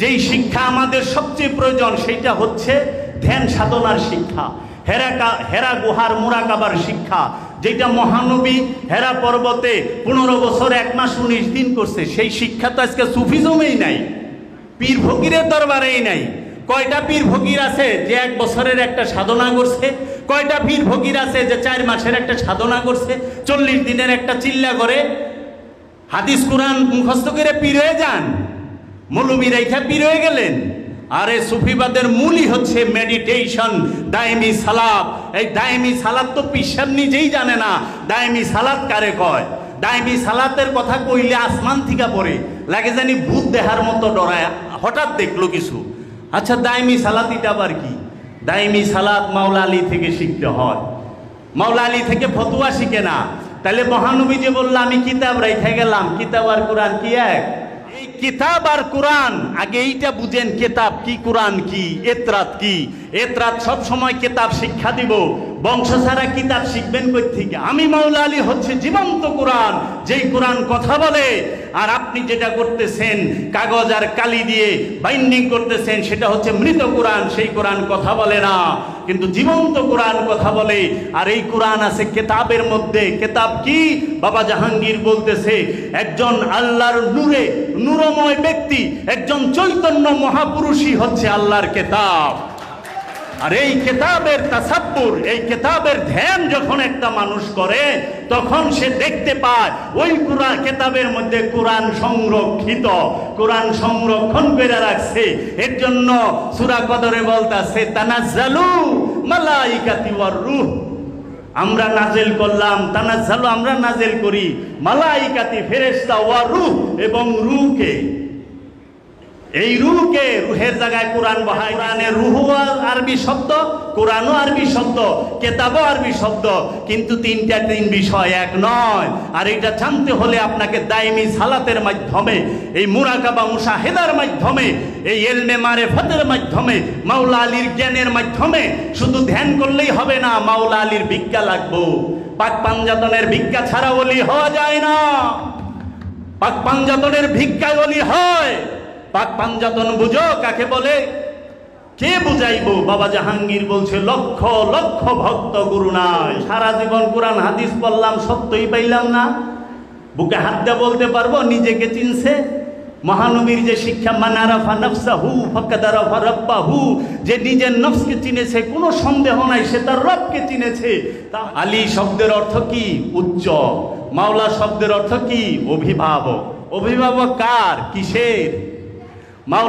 যেই শিক্ষা আমাদের সবচেয়ে প্রয়োজন সেটা হচ্ছে ধ্যান সাধনার শিক্ষা, হেরা গুহার মুরাকাবার শিক্ষা, যেটা মহানবী হেরা পর্বতে 15 বছর 1 মাস 19 দিন করছে। সেই শিক্ষা তো আজকে সুফিজমেই নাই, পীর ফকিরের দরবারেই নাই। কয়টা পীর ফকির আছে যে 1 বছরের একটা সাধনা করছে? কয়টা পীর ফকির আছে যে 4 মাসের একটা সাধনা করছে? 40 দিনের একটা চিল্লা করে হাদিস কোরআন মুখস্থ করে পীর হয়ে যান, মৌলবী রেখা পীর হয়ে গেলেন। আরে সুফিবাদের মূলই হচ্ছে মেডিটেশন, দায়েমি সালাত। এই দায়েমি সালাত তো পীর নিজেই জানে না দায়েমি সালাত কারে কয়। দায়েমি সালাতের কথা কইলে আসমান থেকে পড়ে লাগে জানি ভূত দেখার মতো ডরায়, হঠাৎ দেখলো কিছু। আচ্ছা, দায়েমি সালাত এটা আবার কি? দায়েমি সালাত মাওলা আলী থেকে শিখতে হয়, মাওলা আলী থেকে ফতুয়া শিখে না। তাহলে মহানবী যে বললো আমি কিতাব রেখে গেলাম, কিতাব আর কোরআন কি এক? এই কিতাব আর কোরআন আগে এইটা বুঝেন, কিতাব কি কোরআন কি, এতরাত কি। এতরাত সব সময় কিতাব শিক্ষা দিব, বংশ ছাড়া কিতাব শিখবেন কই থেকে? আমি মাওলা আলী হচ্ছে জীবন্ত কোরআন, যেই কোরআন কথা বলে। আর আপনি যেটা করতেছেন কাগজ আর কালি দিয়ে বাইন্ডিং করতেছেন সেটা হচ্ছে মৃত কোরআন, সেই কোরআন কথা বলে না, কিন্তু জীবন্ত কোরআন কথা বলে। আর এই কোরআন আছে কিতাবের মধ্যে। কিতাব কি? বাবা জাহাঙ্গীর বলতেছে একজন আল্লাহর নূরে নূরময় ব্যক্তি, একজন চৈতন্য মহাপুরুষই হচ্ছে আল্লাহর কিতাব। আর এই কিতাবের তাসাব্বুর, এই কিতাবের ধ্যান যখন একটা মানুষ করে তখন সে দেখতে পায় ওই কোরআন কিতাবের মধ্যে কোরআন সংরক্ষিত, কোরআন সংরক্ষণ করে রাখছে। এর জন্য সূরা কদরে বলতাছে তানাজ্জালু মালাইকাতি ওয়ার রূহ, আমরা নাজিল করলাম, তানাজ্জালু আমরা নাজিল করি, মালাইকাতি ফেরেশতা ওয়ার রূহ এবং রূহকে। এই রূহকে, রূহের জায়গায় কোরআন বহায়। কোরআনের রূহ আরবি শব্দ, কোরআনও আরবি শব্দ, কিতাবও আরবি শব্দ, কিন্তু তিন বিষয় এক নয়। আর এটা জানতে হলে আপনাকে দায়েমি সালাতের মাধ্যমে, এই মুরাকাবা মুশাহেদার মাধ্যমে, এই ইলমে মারিফাতের মাধ্যমে, মাওলা আলীর জ্ঞানের মাধ্যমে শুধু ধ্যান করলেই হবে না, মাওলা আলীর ভিক্ষা লাগবে। পাক পাঞ্জাতনের ভিক্ষা ছাড়া ওলি হওয়া যায় না। পাক পাঞ্জাতনের ভিক্ষায় ওলি হয়। পাক পাঞ্জাতন বুঝো কাকে বলে? কে বুঝাইবো? বাবা জাহাঙ্গীর বলছে লক্ষ লক্ষ ভক্ত গুরু নাই। সারা জীবন কোরআন হাদিস পড়লাম, সত্যই পাইলাম না। বুকে হাত দিয়ে বলতে পারবো নিজেকে চিনছে? মহানবীর যে শিক্ষা, মানারাফা নফসাহু ফাকাদ আরাফা রাব্বাহু, যে নিজের নফসকে চিনেছে কোনো সন্দেহ নাই সে তার রবকে চিনেছে। আলী শব্দের অর্থ কি? উচ্চ। মাওলা শব্দের অর্থ কি? অভিভাবক। অভিভাবক কার? কিসের? মাওলা